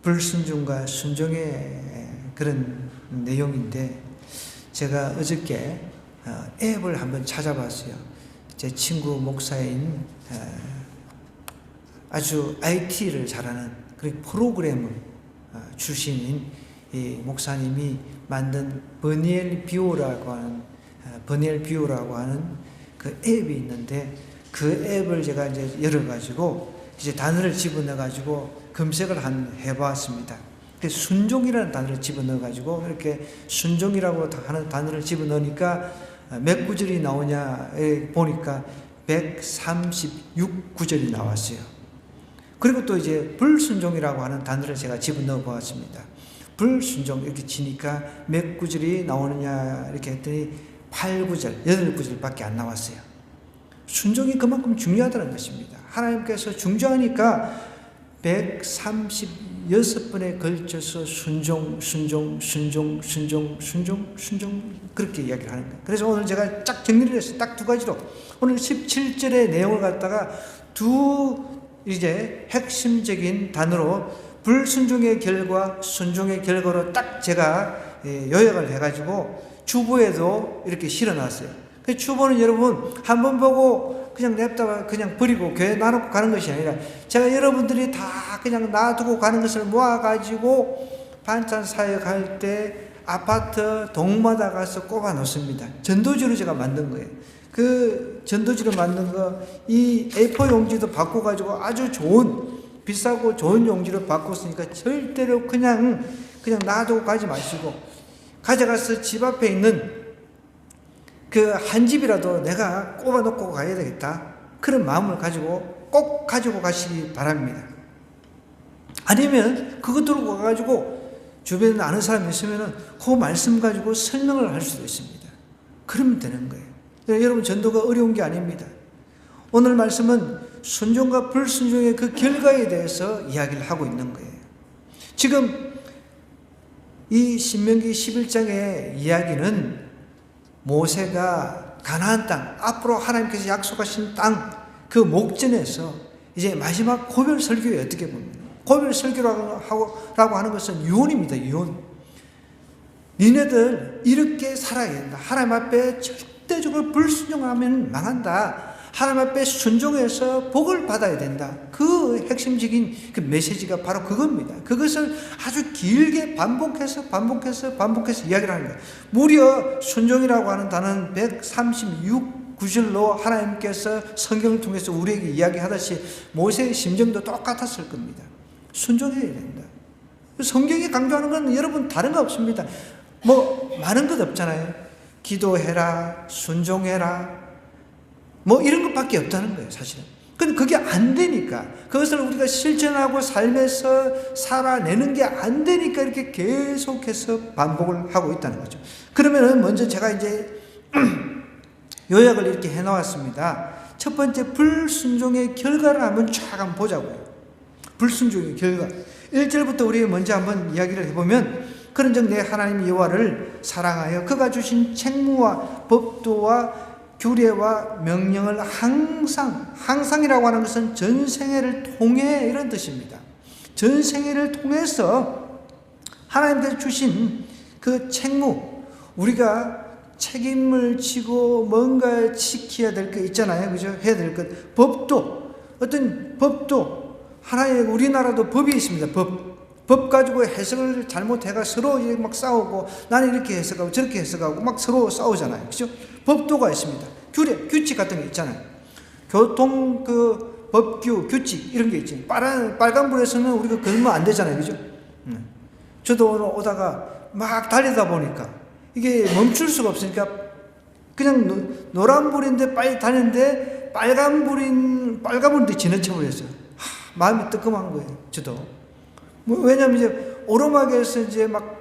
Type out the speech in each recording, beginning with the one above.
불순종과 순종의 그런 내용인데, 제가 어저께 앱을 한번 찾아봤어요. 제 친구 목사인 아주 IT를 잘하는 그리고 프로그래머 출신인 이 목사님이 만든 버니엘 비오라고 하는 그 앱이 있는데, 그 앱을 제가 이제 열어가지고 이제 단어를 집어넣어가지고 검색을 해봤습니다. 순종이라는 단어를 집어넣어가지고 이렇게 순종이라고 하는 단어를 집어넣으니까 몇 구절이 나오냐 보니까 136구절이 나왔어요. 그리고 또 이제 불순종이라고 하는 단어를 제가 집어넣어 보았습니다. 불순종 이렇게 치니까 몇 구절이 나오느냐 이렇게 했더니 8구절, 8구절밖에 안 나왔어요. 순종이 그만큼 중요하다는 것입니다. 하나님께서 중조하니까 136번에 걸쳐서 순종 그렇게 이야기를 하는 거예요. 그래서 오늘 제가 쫙 정리를 했어요. 딱 두 가지로. 오늘 17절의 내용을 갖다가 이제 핵심적인 단어로 불순종의 결과, 순종의 결과로 딱 제가 요약을 해가지고 주보에도 이렇게 실어놨어요. 그 주보는 여러분 한 번 보고 그냥 냅다가 그냥 버리고 교회 놔놓고 가는 것이 아니라, 제가 여러분들이 다 그냥 놔두고 가는 것을 모아가지고 반찬 사역할 때 아파트 동마다 가서 꼽아 놓습니다. 전도지로 제가 만든 거예요. 그 전도지로 만든 거, 이 A4 용지도 바꿔가지고 아주 좋은, 비싸고 좋은 용지로 바꿨으니까 절대로 그냥 놔두고 가지 마시고, 가져가서 집 앞에 있는 그 한 집이라도 내가 꼽아 놓고 가야 되겠다, 그런 마음을 가지고 꼭 가지고 가시기 바랍니다. 아니면 그거 들고 가가지고 주변에 아는 사람이 있으면은 그 말씀 가지고 설명을 할 수도 있습니다. 그러면 되는 거예요. 여러분, 전도가 어려운 게 아닙니다. 오늘 말씀은 순종과 불순종의 그 결과에 대해서 이야기를 하고 있는 거예요. 지금 이 신명기 11장의 이야기는 모세가 가나안 땅, 앞으로 하나님께서 약속하신 땅, 그 목전에서 이제 마지막 고별 설교에, 어떻게 보면 고별 설교라고 하는 것은 유언입니다. 유언. 니네들 이렇게 살아야 된다. 하나님 앞에 절대적으로 불순종하면 망한다. 하나님 앞에 순종해서 복을 받아야 된다. 그 핵심적인 그 메시지가 바로 그겁니다. 그것을 아주 길게 반복해서 이야기를 하는 거예요. 무려 순종이라고 하는 단어는 136구절로 하나님께서 성경을 통해서 우리에게 이야기하듯이 모세의 심정도 똑같았을 겁니다. 순종해야 된다. 성경이 강조하는 건 여러분 다른 거 없습니다. 뭐 많은 것 없잖아요. 기도해라, 순종해라, 뭐 이런 것밖에 없다는 거예요, 사실은. 근데 그게 안 되니까, 그것을 우리가 실천하고 삶에서 살아내는 게 안 되니까 이렇게 계속해서 반복을 하고 있다는 거죠. 그러면은 먼저 제가 이제 요약을 이렇게 해놓았습니다. 첫 번째, 불순종의 결과를 한번 한번 보자고요. 불순종의 결과. 1절부터 우리 먼저 한번 이야기를 해보면, 그런즉 내 하나님 여호와를 사랑하여 그가 주신 책무와 법도와 규례와 명령을 항상이라고 하는 것은 전생애를 통해, 이런 뜻입니다. 전생애를 통해서 하나님께서 주신 그 책무, 우리가 책임을 지고 뭔가 지켜야 될 거 있잖아요. 그죠? 해야 될 것. 법도, 어떤 법도, 하나의 우리나라도 법이 있습니다. 법 가지고 해석을 잘못해가 서로 막 싸우고, 나는 이렇게 해석하고 저렇게 해석하고 막 서로 싸우잖아요. 그죠? 법도가 있습니다. 규례, 규칙 같은 게 있잖아요. 교통 그 법규, 규칙 이런 게 있지. 빨간불에서는 우리가 걸으면 안 되잖아요. 그죠? 저도 오늘 오다가 막 달리다 보니까 이게 멈출 수가 없으니까 그냥 노란불인데 빨리 다니는데 빨간불인데 지나쳐버렸어요. 마음이 뜨끔한 거예요. 저도. 왜냐면 이제 오르막에서 이제 막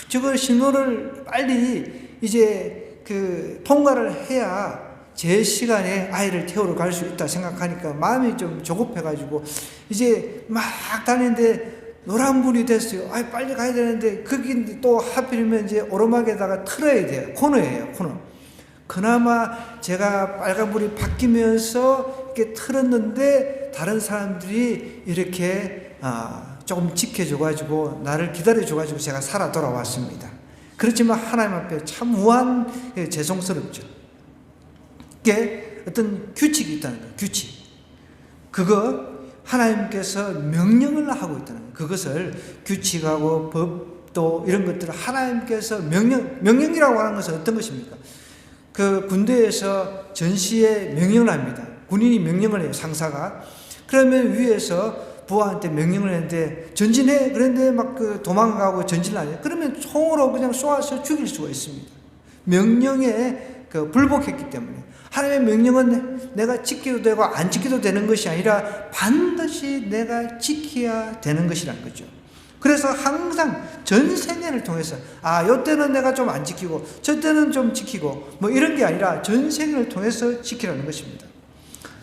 저거 신호를 빨리 이제 그 통과를 해야 제 시간에 아이를 태우러 갈 수 있다 생각하니까 마음이 좀 조급해가지고 이제 막 다니는데 노란불이 됐어요. 빨리 가야 되는데 거기 또 하필이면 이제 오르막에다가 틀어야 돼요. 코너예요, 코너. 그나마 제가 빨간불이 바뀌면서 이렇게 틀었는데 다른 사람들이 이렇게 조금 지켜줘가지고 나를 기다려줘가지고 제가 살아 돌아왔습니다. 그렇지만 하나님 앞에 참 무한 죄송스럽죠. 이게 어떤 규칙이 있다는 거예요. 규칙. 그거 하나님께서 명령을 하고 있다는 거예요. 그것을 규칙하고 법도 이런 것들을 하나님께서 명령이라고 하는 것은 어떤 것입니까? 그 군대에서 전시에 명령을 합니다. 군인이 명령을 해요. 상사가. 그러면 위에서 부하한테 명령을 했는데 전진해. 그런데 막 그 도망가고 전진을 안 해요. 그러면 총으로 그냥 쏘아서 죽일 수가 있습니다. 명령에 그 불복했기 때문에. 하나님의 명령은 내가 지켜도 되고 안 지켜도 되는 것이 아니라 반드시 내가 지켜야 되는 것이라는 거죠. 그래서 항상 전생애를 통해서 요때는 내가 좀 안 지키고 저때는 좀 지키고 뭐 이런 게 아니라 전생애를 통해서 지키라는 것입니다.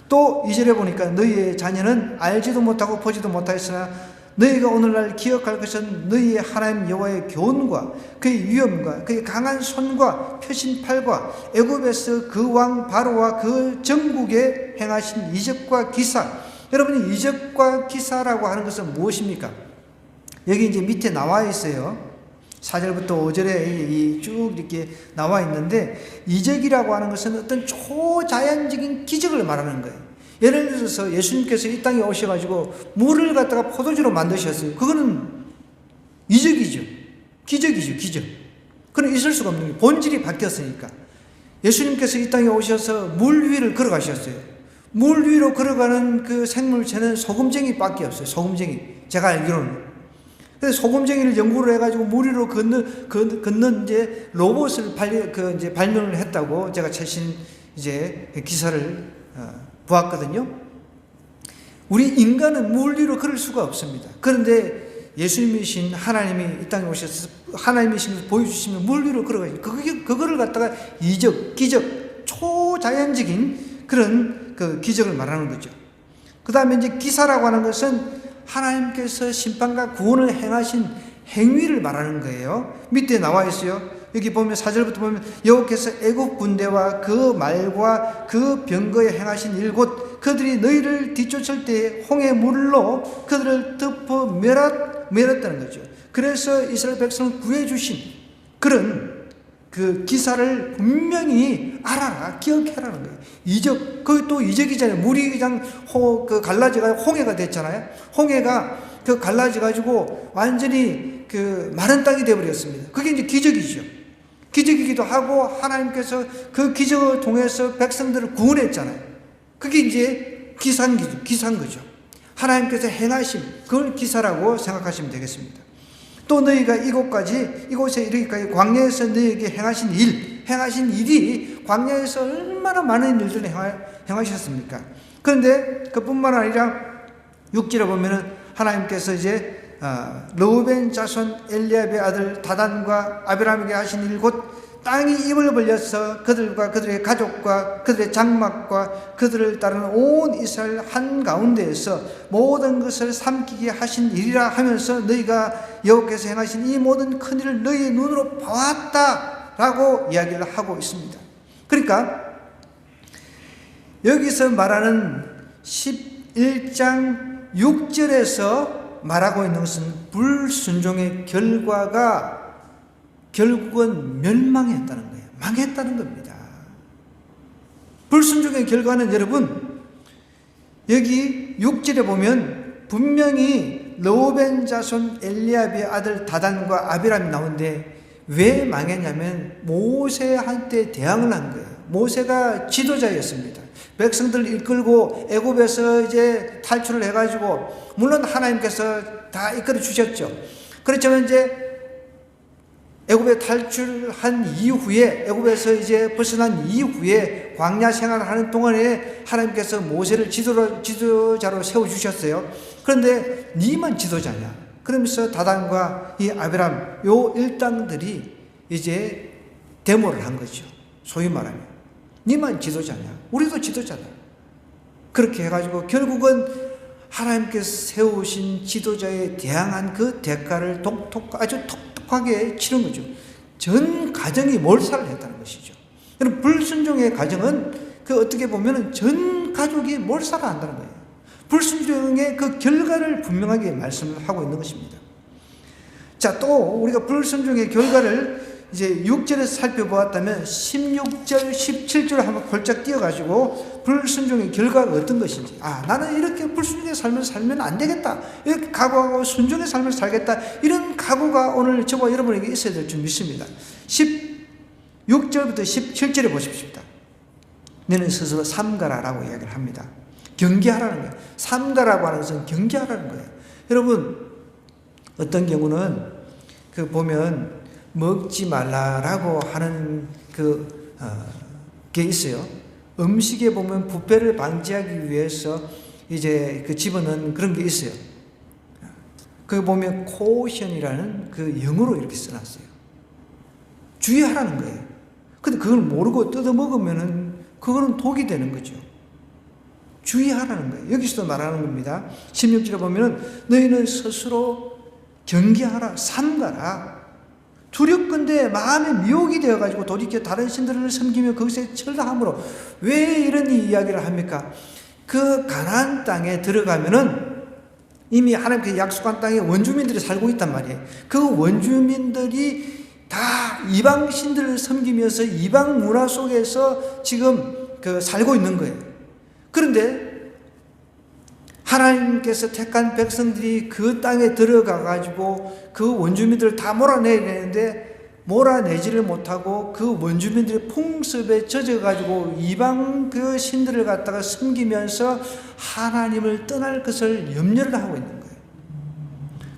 또 2절에 보니까 너희의 자녀는 알지도 못하고 보지도 못하였으나 너희가 오늘날 기억할 것은 너희의 하나님 여호와의 교훈과 그의 위엄과 그의 강한 손과 펴신 팔과 애굽에서 그 왕 바로와 그 전국에 행하신 이적과 기사. 여러분이 이적과 기사라고 하는 것은 무엇입니까? 여기 이제 밑에 나와 있어요. 4절부터 5절에 쭉 이렇게 나와 있는데, 이적이라고 하는 것은 어떤 초자연적인 기적을 말하는 거예요. 예를 들어서 예수님께서 이 땅에 오셔가지고 물을 갖다가 포도주로 만드셨어요. 그거는 이적이죠. 기적이죠. 기적. 그건 있을 수가 없는 게 본질이 바뀌었으니까. 예수님께서 이 땅에 오셔서 물 위를 걸어가셨어요. 물 위로 걸어가는 그 생물체는 소금쟁이밖에 없어요. 소금쟁이. 제가 알기로는. 그래서 소금쟁이를 연구를 해가지고 물 위로 걷는 이제 로봇을 발명을 했다고 제가 최신 이제 기사를 보았거든요. 우리 인간은 물 위로 걸을 수가 없습니다. 그런데 예수님이신 하나님이 이 땅에 오셔서 하나님이신 것을 보여주시면 물 위로 걸어가요. 그거를 갖다가 이적, 기적, 초자연적인 그런 그 기적을 말하는 거죠. 그 다음에 이제 기사라고 하는 것은 하나님께서 심판과 구원을 행하신 행위를 말하는 거예요. 밑에 나와 있어요. 여기 보면 4절부터 보면 여호와께서 애굽 군대와 그 말과 그 병거에 행하신 일곧 그들이 너희를 뒤쫓을 때 홍해 물로 그들을 덮어 멸했다는 거죠. 그래서 이스라엘 백성을 구해주신 그런 그 기사를 분명히 알아라, 기억해라는 거예요. 이적, 그게 또 이적이잖아요. 물이 그냥 갈라져가 홍해가 됐잖아요. 홍해가 그 갈라져가지고 완전히 그 마른 땅이 되어버렸습니다. 그게 이제 기적이죠. 기적이기도 하고 하나님께서 그 기적을 통해서 백성들을 구원했잖아요. 그게 이제 기사인 거죠. 하나님께서 행하심, 그걸 기사라고 생각하시면 되겠습니다. 또 너희가 이곳에 이르기까지 광야에서 너희에게 행하신 일이 광야에서 얼마나 많은 일들을 행하셨습니까? 그런데 그뿐만 아니라 6절에 보면은 하나님께서 이제 르우벤 자손 엘리압의 아들 다단과 아비람에게 하신 일 곧 땅이 입을 벌려서 그들과 그들의 가족과 그들의 장막과 그들을 따르는 온 이스라엘 한가운데에서 모든 것을 삼키게 하신 일이라 하면서 너희가 여호와께서 행하신 이 모든 큰 일을 너희의 눈으로 보았다라고 이야기를 하고 있습니다. 그러니까 여기서 말하는 11장 6절에서 말하고 있는 것은 불순종의 결과가 결국은 멸망했다는 거예요. 망했다는 겁니다. 불순종의 결과는 여러분 여기 6절에 보면 분명히 르우벤 자손 엘리압의 아들 다단과 아비람이 나오는데 왜 망했냐면 모세한테 대항을 한 거예요. 모세가 지도자였습니다. 백성들을 이끌고 애굽에서 이제 탈출을 해가지고 물론 하나님께서 다 이끌어 주셨죠. 그렇지만 이제 애굽에 탈출한 이후에 애굽에서 이제 벗어난 이후에 광야 생활을 하는 동안에 하나님께서 모세를 지도자로 세워주셨어요. 그런데 니만 지도자냐? 그러면서 다단과 이 아비람 요 일당들이 이제 데모를 한 거죠. 소위 말하면 니만 지도자냐? 우리도 지도자다. 그렇게 해가지고 결국은 하나님께서 세우신 지도자에 대항한 그 대가를 아주 톡톡하게 치른 거죠. 전 가정이 몰살을 했다는 것이죠. 여러분 불순종의 가정은 그 어떻게 보면 전 가족이 몰살을 한다는 거예요. 불순종의 그 결과를 분명하게 말씀을 하고 있는 것입니다. 자, 또 우리가 불순종의 결과를 이제 6절에서 살펴보았다면 16절, 17절 한번 골짝 띄어가지고 불순종의 결과가 어떤 것인지, 나는 이렇게 불순종의 삶을 살면 안 되겠다, 이렇게 각오하고 순종의 삶을 살겠다, 이런 각오가 오늘 저와 여러분에게 있어야 될 줄 믿습니다. 16절부터 17절에 보십시오. 너는 스스로 삼가라라고 이야기를 합니다. 경계하라는 거예요. 삼가라고 하는 것은 경계하라는 거예요. 여러분, 어떤 경우는 보면 먹지 말라라고 하는 게 있어요. 음식에 보면 부패를 방지하기 위해서 이제 집어넣은 그런 게 있어요. 거기 보면 코션이라는 영어로 이렇게 써놨어요. 주의하라는 거예요. 근데 그걸 모르고 뜯어 먹으면은 그거는 독이 되는 거죠. 주의하라는 거예요. 여기서도 말하는 겁니다. 16절에 보면은 너희는 스스로 경계하라, 삼가라. 두렵건대 마음에 미혹이 되어가지고 돌이켜 다른 신들을 섬기며 거기서 철다함으로. 왜 이런 이야기를 합니까? 그 가나안 땅에 들어가면은 이미 하나님께서 약속한 땅에 원주민들이 살고 있단 말이에요. 그 원주민들이 다 이방 신들을 섬기면서 이방 문화 속에서 지금 살고 있는 거예요. 그런데 하나님께서 택한 백성들이 그 땅에 들어가 가지고 그 원주민들을 다 몰아내야 되는데 몰아내지를 못하고 그 원주민들의 풍습에 젖어 가지고 이방 신들을 갖다가 섬기면서 하나님을 떠날 것을 염려를 하고 있는 거예요.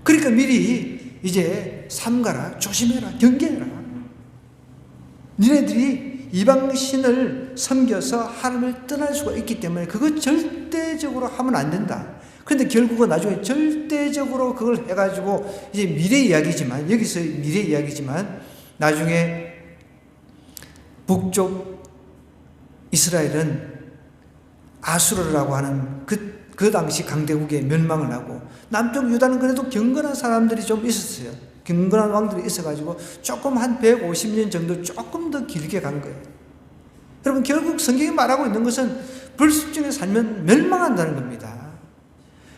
그러니까 미리 이제 삼가라, 조심해라, 경계해라. 니네들이 이방 신을 섬겨서 하나님을 떠날 수가 있기 때문에 그거 절대적으로 하면 안 된다. 그런데 결국은 나중에 절대적으로 그걸 해가지고 이제 미래 이야기지만, 여기서 미래 이야기지만, 나중에 북쪽 이스라엘은 아수르라고 하는 그 당시 강대국에 멸망을 하고, 남쪽 유다는 그래도 경건한 사람들이 좀 있었어요. 경건한 왕들이 있어가지고 조금 한 150년 정도 조금 더 길게 간 거예요. 여러분, 결국 성경이 말하고 있는 것은 불순종에 살면 멸망한다는 겁니다.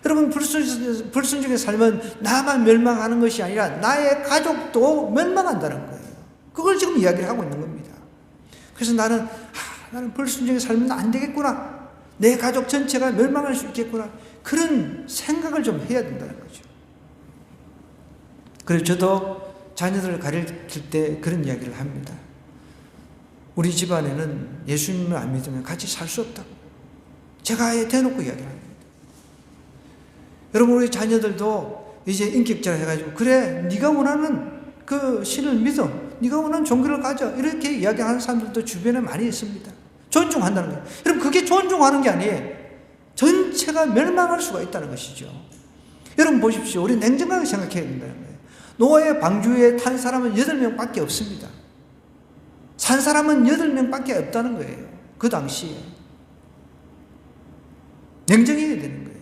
여러분, 불순종에 살면 나만 멸망하는 것이 아니라 나의 가족도 멸망한다는 거예요. 그걸 지금 이야기를 하고 있는 겁니다. 그래서 나는 불순종에 살면 안 되겠구나, 내 가족 전체가 멸망할 수 있겠구나, 그런 생각을 좀 해야 된다는 거죠. 그래서 저도 자녀들을 가르칠 때 그런 이야기를 합니다. 우리 집안에는 예수님을 안 믿으면 같이 살 수 없다고 제가 아예 대놓고 이야기를 합니다. 여러분, 우리 자녀들도 이제 인격자를 해가지고, 그래, 네가 원하는 그 신을 믿어, 네가 원하는 종교를 가져, 이렇게 이야기하는 사람들도 주변에 많이 있습니다. 존중한다는 거예요. 여러분, 그게 존중하는 게 아니에요. 전체가 멸망할 수가 있다는 것이죠. 여러분 보십시오. 우리 냉정하게 생각해야 된다는 거예요. 노아의 방주에 탄 사람은 8명밖에 없습니다. 산 사람은 8명밖에 없다는 거예요. 그 당시에. 냉정해야 되는 거예요.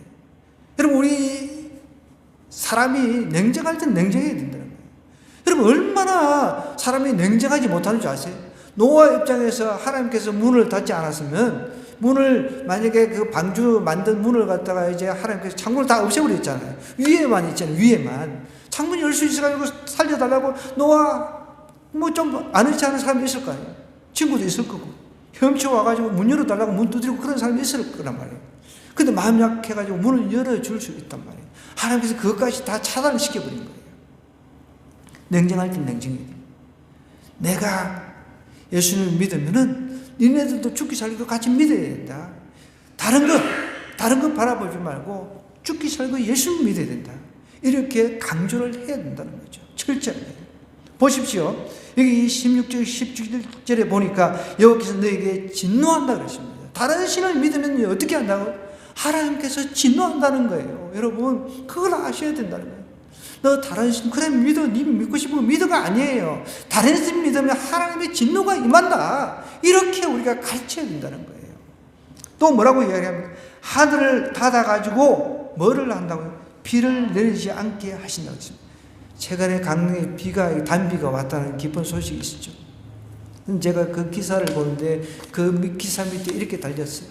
여러분, 우리 사람이 냉정할 땐 냉정해야 된다는 거예요. 여러분, 얼마나 사람이 냉정하지 못하는 줄 아세요? 노아 입장에서 하나님께서 문을 닫지 않았으면, 문을, 만약에 그 방주 만든 문을 갖다가 이제 하나님께서 창문을 다 없애버렸잖아요. 위에만 있잖아요. 위에만. 창문이 열 수 있어가지고 살려달라고 노아, 좀 아는지 않은 사람이 있을 거 아니에요. 친구도 있을 거고. 헤엄쳐 와가지고 문 열어달라고 문 두드리고 그런 사람이 있을 거란 말이에요. 근데 마음 약해가지고 문을 열어줄 수 있단 말이에요. 하나님께서 그것까지 다 차단시켜버린 거예요. 냉정할 땐 냉정해야 돼요. 내가 예수님을 믿으면은 니네들도 죽기 살기도 같이 믿어야 된다. 다른 거 바라보지 말고 죽기 살고 예수님을 믿어야 된다. 이렇게 강조를 해야 된다는 거죠. 철저하게. 보십시오. 여기 16절, 17절에 보니까 여호와께서 너에게 진노한다 그랬습니다. 다른 신을 믿으면 어떻게 한다고? 하나님께서 진노한다는 거예요. 여러분, 그걸 아셔야 된다는 거예요. 너 다른 신, 그래 믿어, 니 믿고 싶으면 믿어가 아니에요. 다른 신 믿으면 하나님의 진노가 임한다. 이렇게 우리가 가르쳐야 된다는 거예요. 또 뭐라고 이야기합니까? 하늘을 닫아가지고 뭐를 한다고요? 비를 내리지 않게 하신다고 했습니다. 최근에 강릉에 단비가 왔다는 기쁜 소식이 있었죠. 제가 그 기사를 보는데 그 기사 밑에 이렇게 달렸어요.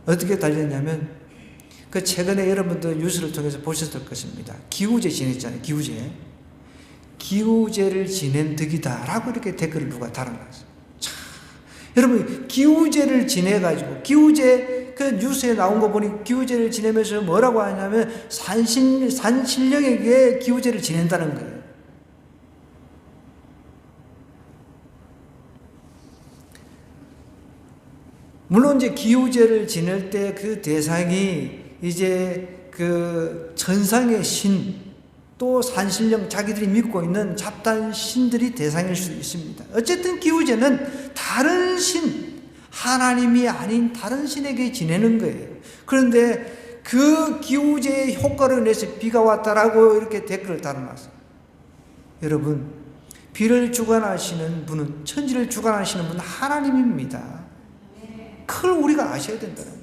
어떻게 달렸냐면, 그 최근에 여러분들 뉴스를 통해서 보셨을 것입니다. 기후제 지냈잖아요. 기후제를 지낸 덕이다 라고 이렇게 댓글을 누가 달아놨어요. 여러분, 기후제를 지내가지고, 기후제, 그 뉴스에 나온 거 보니 기후제를 지내면서 뭐라고 하냐면, 산신령에게 기후제를 지낸다는 거예요. 물론 이제 기후제를 지낼 때 그 대상이 이제 그 천상의 신, 또 산신령, 자기들이 믿고 있는 잡다한 신들이 대상일 수 있습니다. 어쨌든 기후제는 다른 신, 하나님이 아닌 다른 신에게 지내는 거예요. 그런데 그 기후제의 효과를 내서 비가 왔다라고 이렇게 댓글을 달아놨어요. 여러분, 비를 주관하시는 분은, 천지를 주관하시는 분은 하나님입니다. 그걸 우리가 아셔야 된다는 거예요.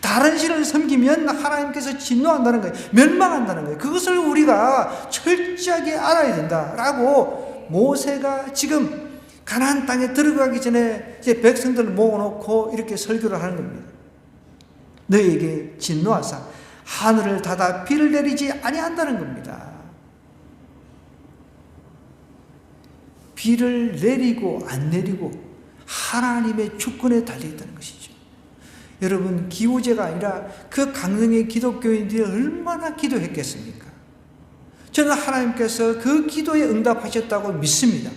다른 신을 섬기면 하나님께서 진노한다는 거예요. 멸망한다는 거예요. 그것을 우리가 철저하게 알아야 된다라고 모세가 지금 가나안 땅에 들어가기 전에 이제 백성들을 모아놓고 이렇게 설교를 하는 겁니다. 너희에게 진노하사 하늘을 닫아 비를 내리지 아니한다는 겁니다. 비를 내리고 안 내리고 하나님의 주권에 달려있다는 것이죠. 여러분, 기후제가 아니라 그 강릉의 기독교인들이 얼마나 기도했겠습니까? 저는 하나님께서 그 기도에 응답하셨다고 믿습니다.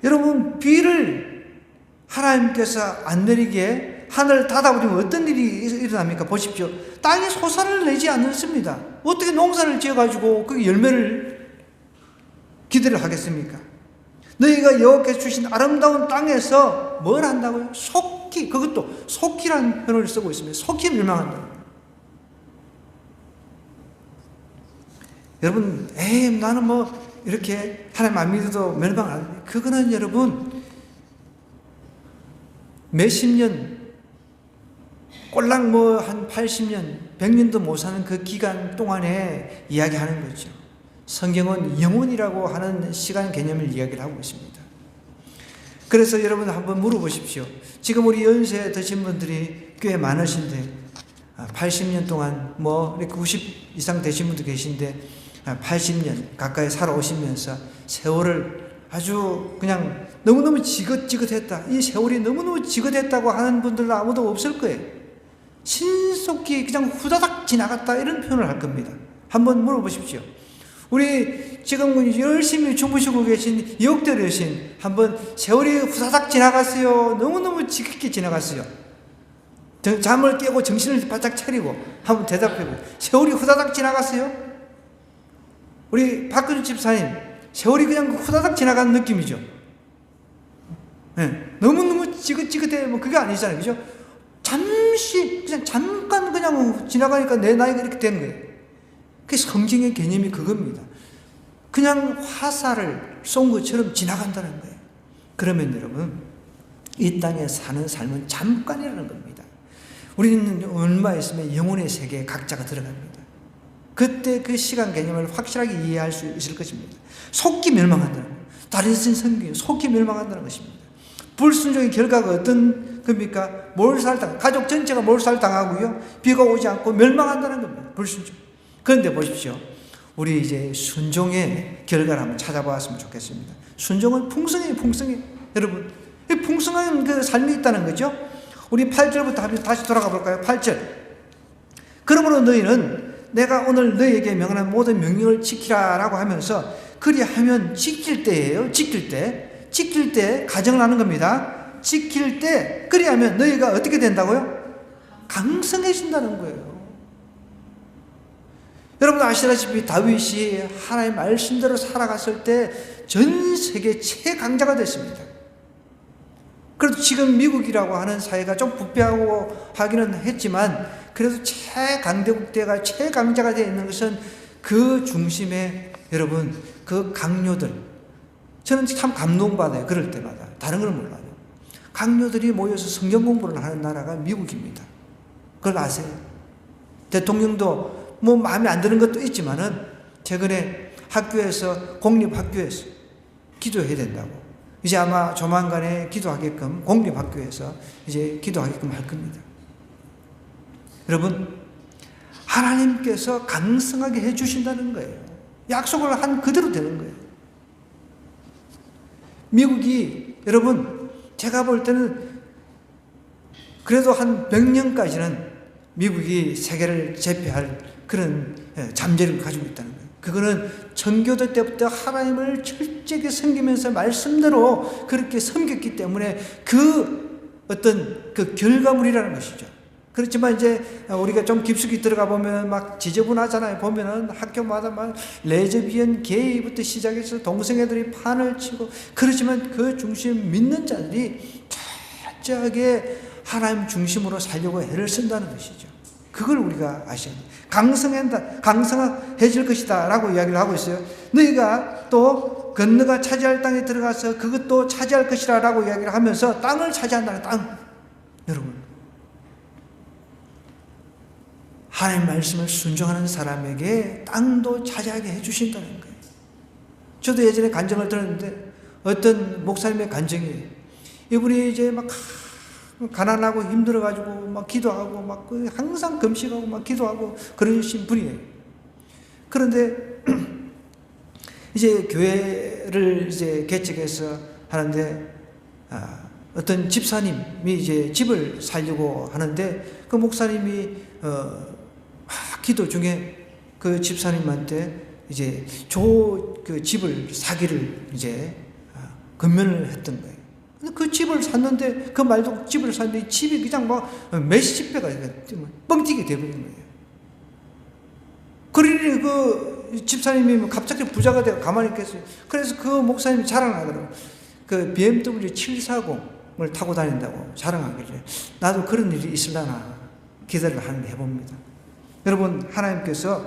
여러분, 비를 하나님께서 안 내리게 하늘을 닫아버리면 어떤 일이 일어납니까? 보십시오. 땅이 소산을 내지 않습니다. 어떻게 농사를 지어가지고 그 열매를 기대를 하겠습니까? 너희가 여호와께서 주신 아름다운 땅에서 뭘 한다고요? 속히, 그것도 속히라는 표현을 쓰고 있습니다. 속히 멸망한다. 여러분, 나는 뭐 이렇게 하나님 안 믿어도 멸망 안 해. 그거는 여러분 몇십 년, 꼴랑 뭐 한 80년, 100년도 못 사는 그 기간 동안에 이야기하는 거죠. 성경은 영원이라고 하는 시간 개념을 이야기를 하고 있습니다. 그래서 여러분 한번 물어보십시오. 지금 우리 연세 드신 분들이 꽤 많으신데 80년 동안 뭐 90 이상 되신 분도 계신데 80년 가까이 살아오시면서 세월을 아주 그냥 너무너무 지긋지긋했다, 이 세월이 너무너무 지긋했다고 하는 분들은 아무도 없을 거예요. 신속히 그냥 후다닥 지나갔다 이런 표현을 할 겁니다. 한번 물어보십시오. 우리 지금 열심히 주무시고 계신 역대 여신, 한번 세월이 후다닥 지나갔어요? 너무너무 지겹게 지나갔어요? 잠을 깨고 정신을 바짝 차리고 한번 대답해보고, 세월이 후다닥 지나갔어요? 우리 박근주 집사님, 세월이 그냥 후다닥 지나간 느낌이죠? 네. 너무너무 지긋지긋해, 뭐 그게 아니잖아요. 그죠? 잠시, 그냥 잠깐 그냥 지나가니까 내 나이가 이렇게 된 거예요. 그 성경의 개념이 그겁니다. 그냥 화살을 쏜 것처럼 지나간다는 거예요. 그러면 여러분, 이 땅에 사는 삶은 잠깐이라는 겁니다. 우리는 얼마 있으면 영혼의 세계에 각자가 들어갑니다. 그때 그 시간 개념을 확실하게 이해할 수 있을 것입니다. 속히 멸망한다는 거예요. 다른 성경이 속히 멸망한다는 것입니다. 불순종의 결과가 어떤 겁니까? 몰살당, 가족 전체가 몰살당하고요, 비가 오지 않고 멸망한다는 겁니다. 불순종. 그런데 보십시오. 우리 이제 순종의 결과를 한번 찾아보았으면 좋겠습니다. 순종은 풍성해요. 여러분, 이 풍성한 그 삶이 있다는 거죠. 우리 8절부터 다시 돌아가 볼까요? 8절. 그러므로 너희는 내가 오늘 너희에게 명하는 모든 명령을 지키라 라고 하면서, 그리하면 지킬 때예요. 지킬 때 가정을 하는 겁니다. 지킬 때, 그리하면 너희가 어떻게 된다고요? 강성해진다는 거예요. 여러분 아시다시피 다윗이 하나님의 말씀대로 살아갔을 때 전 세계 최강자가 됐습니다. 그래도 지금 미국이라고 하는 사회가 좀 부패하고 하기는 했지만, 그래도 최강대국대가 최강자가 되어 있는 것은 그 중심에 여러분 그 강요들, 저는 참 감동받아요. 그럴 때마다. 다른 걸 몰라요. 강요들이 모여서 성경 공부를 하는 나라가 미국입니다. 그걸 아세요? 대통령도 뭐 마음에 안 드는 것도 있지만은 최근에 학교에서, 공립학교에서 기도해야 된다고, 이제 아마 조만간에 기도하게끔 공립학교에서 이제 기도하게끔 할 겁니다. 여러분, 하나님께서 강성하게 해주신다는 거예요. 약속을 한 그대로 되는 거예요. 미국이, 여러분, 제가 볼 때는 그래도 한 100년까지는 미국이 세계를 제패할 그런 잠재력을 가지고 있다는 거예요. 그거는 청교도 때부터 하나님을 철저하게 섬기면서 말씀대로 그렇게 섬겼기 때문에 그 어떤 그 결과물이라는 것이죠. 그렇지만 이제 우리가 좀 깊숙이 들어가 보면 막 지저분하잖아요. 보면은 학교마다 막 레즈비언, 게이부터 시작해서 동성애들이 판을 치고, 그렇지만 그 중심 믿는 자들이 철저하게 하나님 중심으로 살려고 애를 쓴다는 것이죠. 그걸 우리가 아셔야 돼요. 강성해질 것이다 라고 이야기를 하고 있어요. 너희가 또 건너가 차지할 땅에 들어가서 그것도 차지할 것이라 라고 이야기를 하면서 땅을 차지한다는 땅. 여러분, 하나님 말씀을 순종하는 사람에게 땅도 차지하게 해주신다는 거예요. 저도 예전에 간증을 들었는데 어떤 목사님의 간증이에요. 이분이 이제 막 가난하고 힘들어가지고 막 기도하고 막 항상 금식하고 막 기도하고 그러신 분이에요. 그런데 이제 교회를 이제 개척해서 하는데 어떤 집사님이 이제 집을 살려고 하는데 그 목사님이 기도 중에 그 집사님한테 이제 그 집을 사기를 이제 건면을 했던 거예요. 그 집을 샀는데, 그 말도 집을 샀는데 집이 그냥 막 몇십 배가 뻥튀기 돼버린 거예요. 그러니 그 집사님이 갑자기 부자가 되고 가만히 있겠어요. 그래서 그 목사님이 자랑하더라고요. 그 BMW 740을 타고 다닌다고 자랑하길래 나도 그런 일이 있으려나 기대를 하는데 해봅니다. 여러분, 하나님께서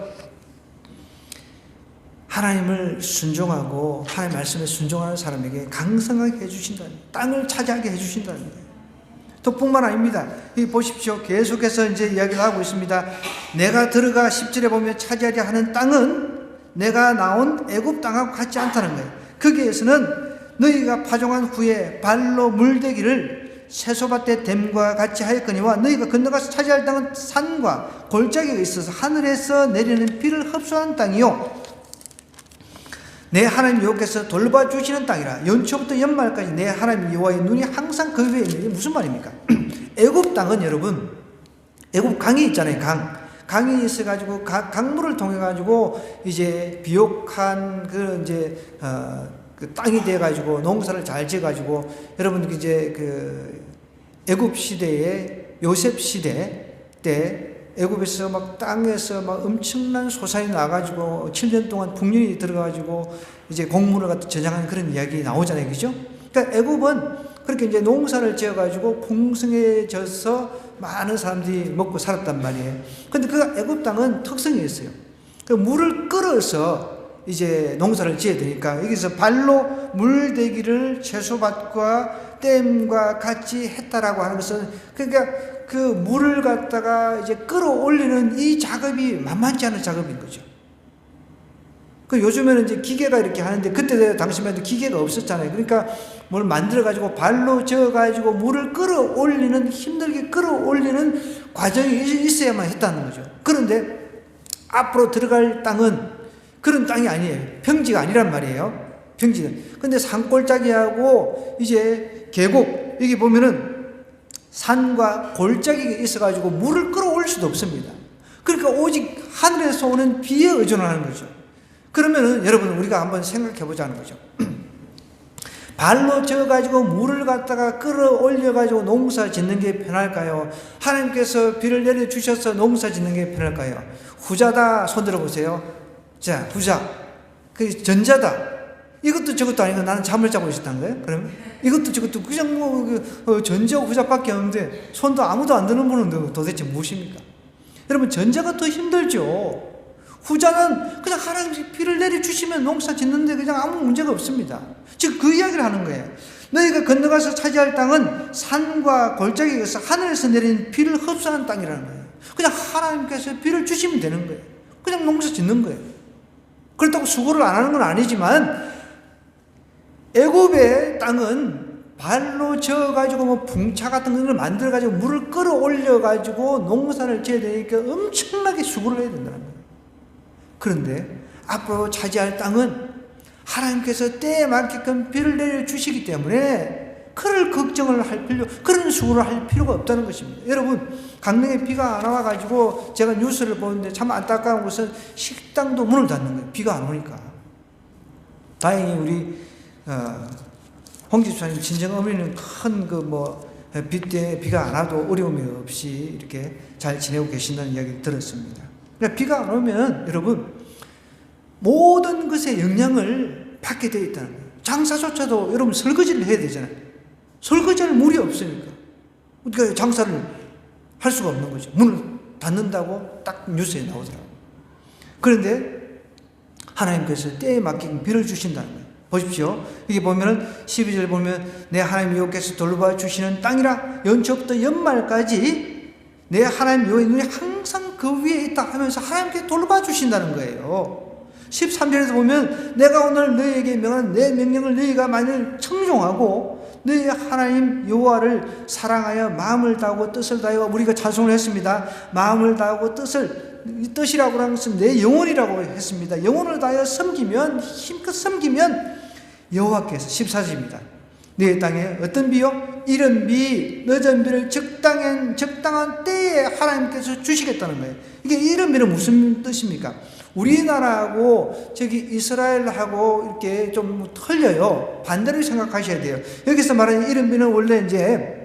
하나님을 순종하고 하나님 말씀에 순종하는 사람에게 강성하게 해주신다는, 땅을 차지하게 해주신다는 거예요. 또 뿐만 아닙니다. 여기 보십시오. 계속해서 이제 이야기를 하고 있습니다. 내가 들어가 10절에 보면 차지하려 하는 땅은 내가 나온 애굽 땅하고 같지 않다는 거예요. 거기에서는 너희가 파종한 후에 발로 물대기를 세소밭의 댐과 같이 하였거니와 너희가 건너가서 차지할 땅은 산과 골짜기가 있어서 하늘에서 내리는 비를 흡수하는 땅이요, 내 하나님 여호와께서 돌봐주시는 땅이라. 연초부터 연말까지 내 하나님 여호와의 눈이 항상 그 위에 있는 게 무슨 말입니까? 애굽 땅은 여러분, 애굽 강이 있잖아요. 강이 있어가지고 강물을 통해가지고 이제 비옥한 그 이제 그 땅이 돼가지고 농사를 잘 지어가지고, 여러분 이제 그 애굽 시대에 요셉 시대 때 애굽에서 막 땅에서 막 엄청난 소산이 나가지고 7년 동안 풍년이 들어가지고 이제 곡물을 갖다 저장하는 그런 이야기 나오잖아요, 그죠? 그러니까 애굽은 그렇게 이제 농사를 지어가지고 풍성해져서 많은 사람들이 먹고 살았단 말이에요. 근데 그 애굽 땅은 특성이 있어요. 그 물을 끌어서 이제 농사를 지어야 되니까 여기서 발로 물대기를 채소밭과 댐과 같이 했다라고 하는 것은, 그러니까 그 물을 갖다가 이제 끌어올리는 이 작업이 만만치 않은 작업인 거죠. 그 요즘에는 이제 기계가 이렇게 하는데, 그때 당시만 해도 기계가 없었잖아요. 그러니까 뭘 만들어가지고 발로 저어가지고 물을 끌어올리는, 힘들게 끌어올리는 과정이 있어야만 했다는 거죠. 그런데 앞으로 들어갈 땅은 그런 땅이 아니에요. 평지가 아니란 말이에요. 평지는. 근데 산골짜기하고 이제 계곡, 여기 보면은 산과 골짜기가 있어가지고 물을 끌어올 수도 없습니다. 그러니까 오직 하늘에서 오는 비에 의존하는 거죠. 그러면은 여러분, 우리가 한번 생각해 보자는 거죠. 발로 저어가지고 물을 갖다가 끌어올려가지고 농사 짓는 게 편할까요? 하나님께서 비를 내려주셔서 농사 짓는 게 편할까요? 후자다. 손 들어보세요. 자, 후자. 그 전자다. 이것도 저것도 아니고 나는 잠을 자고 있었다는 거예요? 그러면 이것도 저것도 그냥 뭐 전자와 후자밖에 없는데 손도 아무도 안 드는 분은 도대체 무엇입니까? 여러분, 전자가 더 힘들죠. 후자는 그냥 하나님이 비를 내려주시면 농사 짓는데 그냥 아무 문제가 없습니다. 즉 그 이야기를 하는 거예요. 너희가 건너가서 차지할 땅은 산과 골짜기가 있어 하늘에서 내리는 비를 흡수하는 땅이라는 거예요. 그냥 하나님께서 비를 주시면 되는 거예요. 그냥 농사 짓는 거예요. 그렇다고 수고를 안 하는 건 아니지만 애굽의 땅은 발로 저어가지고 뭐 풍차 같은 걸 만들어가지고 물을 끌어올려가지고 농사를 지어야 되니까 엄청나게 수고를 해야 된다는 거예요. 그런데 앞으로 차지할 땅은 하나님께서 때에 맞게끔 비를 내려주시기 때문에 그럴 걱정을 할 그런 수고를 할 필요가 없다는 것입니다. 여러분, 강릉에 비가 안 와가지고 제가 뉴스를 보는데 참 안타까운 것은 식당도 문을 닫는 거예요. 비가 안 오니까. 다행히 우리 홍 집사님 친정 어머니는 큰 비 때 비가 안 와도 어려움이 없이 이렇게 잘 지내고 계신다는 이야기를 들었습니다. 그러니까 비가 안 오면 여러분 모든 것에 영향을 받게 되어 있다는 거예요. 장사조차도 여러분 설거지를 해야 되잖아요. 설거지할 물이 없으니까 그러니까 장사를 할 수가 없는 거죠. 문을 닫는다고 딱 뉴스에 나오더라고요. 그런데 하나님께서 때에 맞게 비를 주신다는 거예요. 보십시오. 이게 보면은 12절 보면 내 하나님 여호와께서 돌봐 주시는 땅이라 연초부터 연말까지 내 하나님 여호와의 눈이 항상 그 위에 있다 하면서 하나님께 돌봐 주신다는 거예요. 13절에서 보면 내가 오늘 너희에게 명한 내 명령을 너희가 만일 청종하고 너희 하나님 여호와를 사랑하여 마음을 다하고 뜻을 다하여 우리가 찬송을 했습니다. 마음을 다하고 뜻이라고 하는 것은 내 영혼이라고 했습니다. 영혼을 다하여 섬기면 힘껏 섬기면 여호와께서 14절입니다. 네 땅에 어떤 비요? 이른 비, 늦은 비를 적당한 때에 하나님께서 주시겠다는 거예요. 이게 이른 비는 무슨 뜻입니까? 우리나라하고 저기 이스라엘하고 이렇게 좀 틀려요. 반대로 생각하셔야 돼요. 여기서 말하는 이른 비는 원래 이제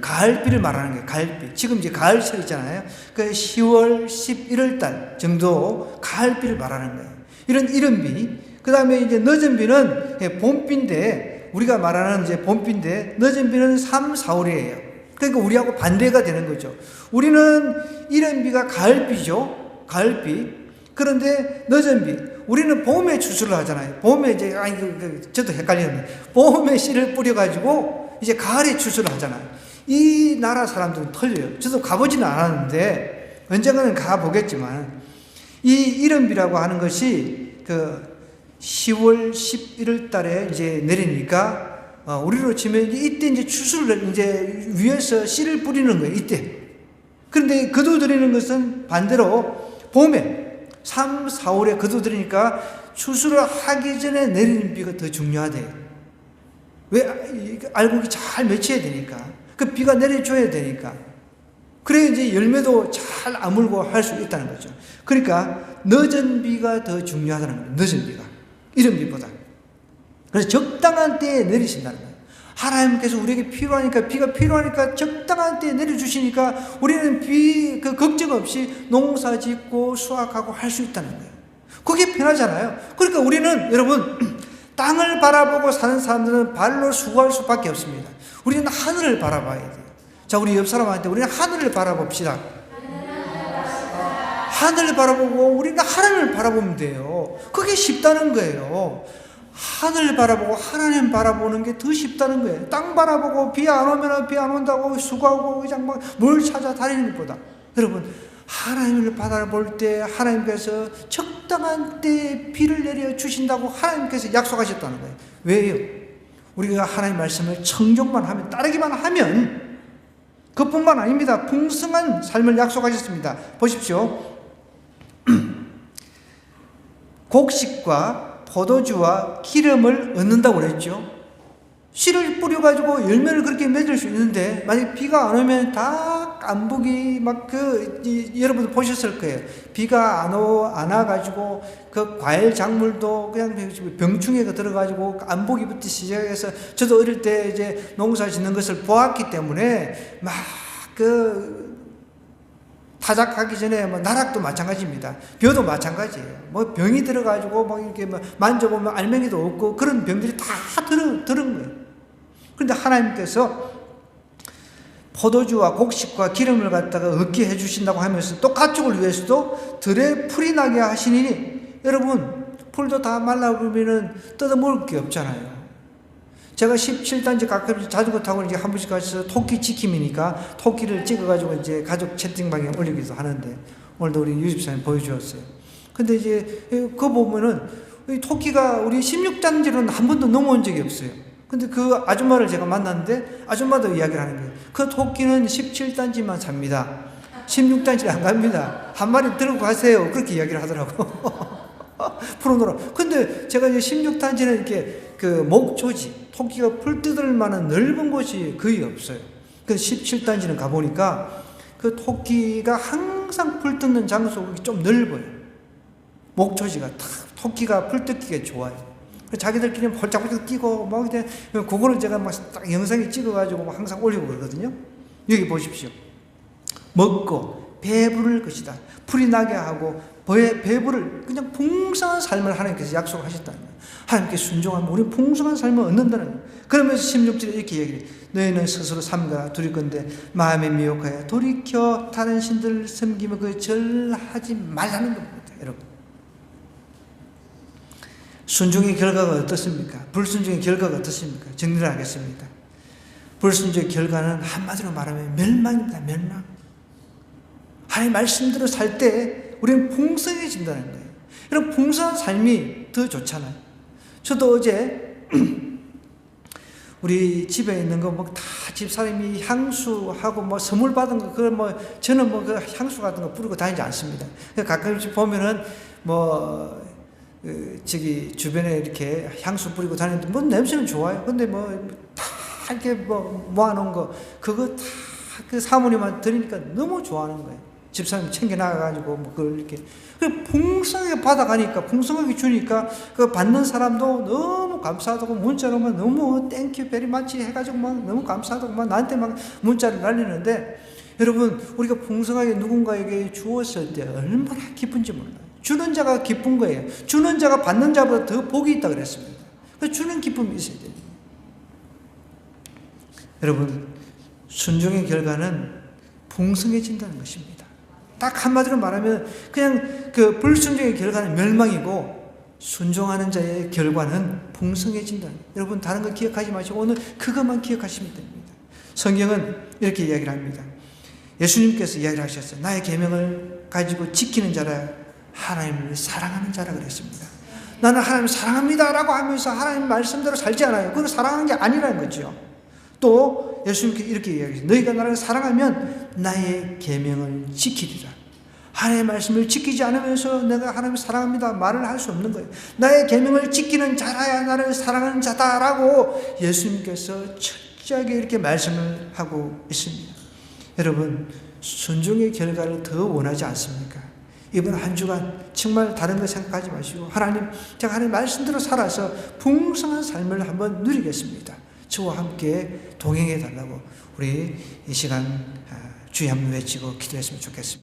가을비를 말하는 거예요. 가을비. 지금 이제 가을철 있잖아요. 10월, 11월 달 정도 가을비를 말하는 거예요. 이런 이른 비. 그 다음에 이제 늦은 비는 봄비인데, 우리가 말하는 이제 봄비인데, 늦은 비는 3, 4월이에요. 그러니까 우리하고 반대가 되는 거죠. 우리는 이른 비가 가을비죠. 가을비. 그런데 늦은 비. 우리는 봄에 추수를 하잖아요. 봄에 이제, 저도 헷갈리는데, 봄에 씨를 뿌려가지고, 이제 가을에 추수를 하잖아요. 이 나라 사람들은 틀려요. 저도 가보지는 않았는데 언젠가는 가보겠지만 이 이른비라고 하는 것이 10월 11월 달에 이제 내리니까 우리로 치면 이때 이제 추수를 이제 위에서 씨를 뿌리는 거예요. 이때. 그런데 거두드리는 것은 반대로 봄에 3, 4월에 거두드리니까 추수를 하기 전에 내리는 비가 더 중요하대요. 왜? 알곡이 잘 맺혀야 되니까. 그 비가 내려줘야 되니까. 그래야 이제 열매도 잘 아물고 할 수 있다는 거죠. 그러니까 늦은 비가 더 중요하다는 거예요. 늦은 비가. 이른 비보다. 그래서 적당한 때에 내리신다는 거예요. 하나님께서 우리에게 비가 필요하니까 적당한 때에 내려주시니까 우리는 걱정 없이 농사 짓고 수확하고 할 수 있다는 거예요. 그게 편하잖아요. 그러니까 우리는 여러분 땅을 바라보고 사는 사람들은 발로 수고할 수밖에 없습니다. 우리는 하늘을 바라봐야 돼요. 자, 우리 옆 사람한테 우리는 하늘을 바라봅시다. 하늘을 바라보고 우리는 하나님을 바라보면 돼요. 그게 쉽다는 거예요. 하늘 바라보고 하나님 바라보는 게 더 쉽다는 거예요. 땅 바라보고 비 안 오면 비 안 온다고 수고하고 그냥 뭘 찾아다니는 것보다 여러분 하나님을 바라볼 때 하나님께서 적당한 때에 비를 내려 주신다고 하나님께서 약속하셨다는 거예요. 왜요? 우리가 하나님 말씀을 청종만 하면 따르기만 하면 그뿐만 아닙니다. 풍성한 삶을 약속하셨습니다. 보십시오. 곡식과 포도주와 기름을 얻는다고 그랬죠. 씨를 뿌려가지고 열매를 그렇게 맺을 수 있는데 만약 비가 안 오면 다 깐북이 여러분도 보셨을 거예요. 비가 안 와가지고 그 과일 작물도 그냥 병충해가 들어가지고 깐북이부터 시작해서 저도 어릴 때 이제 농사 짓는 것을 보았기 때문에 막 타작하기 전에 나락도 마찬가지입니다. 벼도 마찬가지예요. 병이 들어가지고 이렇게 만져보면 알맹이도 없고 그런 병들이 다 들은 거예요. 그런데 하나님께서 포도주와 곡식과 기름을 갖다가 얻게 해주신다고 하면서 또 가축을 위해서도 들에 풀이 나게 하시니 여러분 풀도 다 말라버리면 뜯어먹을 게 없잖아요. 제가 17단지 가끔 자전거 타고 이제 한 번씩 가서 토끼 지킴이니까 토끼를 찍어가지고 이제 가족 채팅방에 올리기도 하는데 오늘도 우리 유집사님 보여주었어요. 근데 이제 그거 보면은 이 토끼가 우리 16단지로는 한 번도 넘어온 적이 없어요. 근데 그 아줌마를 제가 만났는데 아줌마도 이야기를 하는 거예요. 그 토끼는 17단지만 삽니다. 16단지를 안 갑니다. 한 마리 들고 가세요. 그렇게 이야기를 하더라고. 풀어놓으라. 근데 제가 이제 16단지는 이렇게 그 목초지, 토끼가 풀 뜯을 만한 넓은 곳이 거의 없어요. 그 17단지는 가보니까 그 토끼가 항상 풀 뜯는 장소가 좀 넓어요. 목초지가 탁, 토끼가 풀 뜯기가 좋아요. 자기들끼리 홀짝홀짝 뛰고, 막 이제, 그거를 제가 막 딱 영상에 찍어가지고 막 항상 올리고 그러거든요. 여기 보십시오. 먹고, 배부를 것이다. 풀이 나게 하고, 배부를 그냥 풍성한 삶을 하나님께서 약속하셨다는 거예요. 하나님께 순종하면 우리 풍성한 삶을 얻는다는 거예요. 그러면서 16절에 이렇게 얘기해요. 너희는 스스로 삼가 두릴 건데, 마음에 미혹하여 돌이켜 다른 신들을 섬기며 그 절하지 말라는 겁니다, 여러분. 순종의 결과가 어떻습니까? 불순종의 결과가 어떻습니까? 정리를 하겠습니다. 불순종의 결과는 한마디로 말하면 멸망입니다. 멸망. 하나님 말씀대로 살 때 우리는 풍성해진다는 거예요. 이런 풍성한 삶이 더 좋잖아요. 저도 어제 우리 집에 있는 거 뭐 다 집사람이 향수하고 뭐 선물 받은 거, 그걸 뭐 저는 뭐 그 향수 같은 거 뿌리고 다니지 않습니다. 가끔씩 보면은 뭐 저기 주변에 이렇게 향수 뿌리고 다니는데 뭐 냄새는 좋아요. 근데 뭐 다 이렇게 뭐 모아놓은 거 그거 다 그 사모님한테 드리니까 너무 좋아하는 거예요. 집사님 챙겨 나가가지고 뭐 그걸 이렇게 풍성하게 받아가니까, 풍성하게 주니까 그 받는 사람도 너무 감사하다고 문자로 막 너무 땡큐 베리 마치 해가지고 막 너무 감사하다고 막 나한테 막 문자를 날리는데, 여러분 우리가 풍성하게 누군가에게 주었을 때 얼마나 기쁜지 몰라요. 주는 자가 기쁜 거예요. 주는 자가 받는 자보다 더 복이 있다 그랬습니다. 주는 기쁨이 있어야 돼요. 여러분, 순종의 결과는 풍성해진다는 것입니다. 딱 한마디로 말하면 그냥 그 불순종의 결과는 멸망이고, 순종하는 자의 결과는 풍성해진다는 거예요. 여러분 다른 거 기억하지 마시고 오늘 그것만 기억하시면 됩니다. 성경은 이렇게 이야기를 합니다. 예수님께서 이야기를 하셨어요. 나의 계명을 가지고 지키는 자라 하나님을 사랑하는 자라 그랬습니다. 나는 하나님을 사랑합니다 라고 하면서 하나님 말씀대로 살지 않아요. 그건 사랑하는 게 아니라는 거죠. 또 예수님께서 이렇게 이야기했어요. 너희가 나를 사랑하면 나의 계명을 지키리라. 하나님의 말씀을 지키지 않으면서 내가 하나님을 사랑합니다 말을 할 수 없는 거예요. 나의 계명을 지키는 자라야 나를 사랑하는 자다라고 예수님께서 철저하게 이렇게 말씀을 하고 있습니다. 여러분, 순종의 결과를 더 원하지 않습니까? 이번 한 주간 정말 다른 거 생각하지 마시고 하나님, 제가 하나님 말씀대로 살아서 풍성한 삶을 한번 누리겠습니다. 저와 함께 동행해 달라고 우리 이 시간 주여 한번 외치고 기도했으면 좋겠습니다.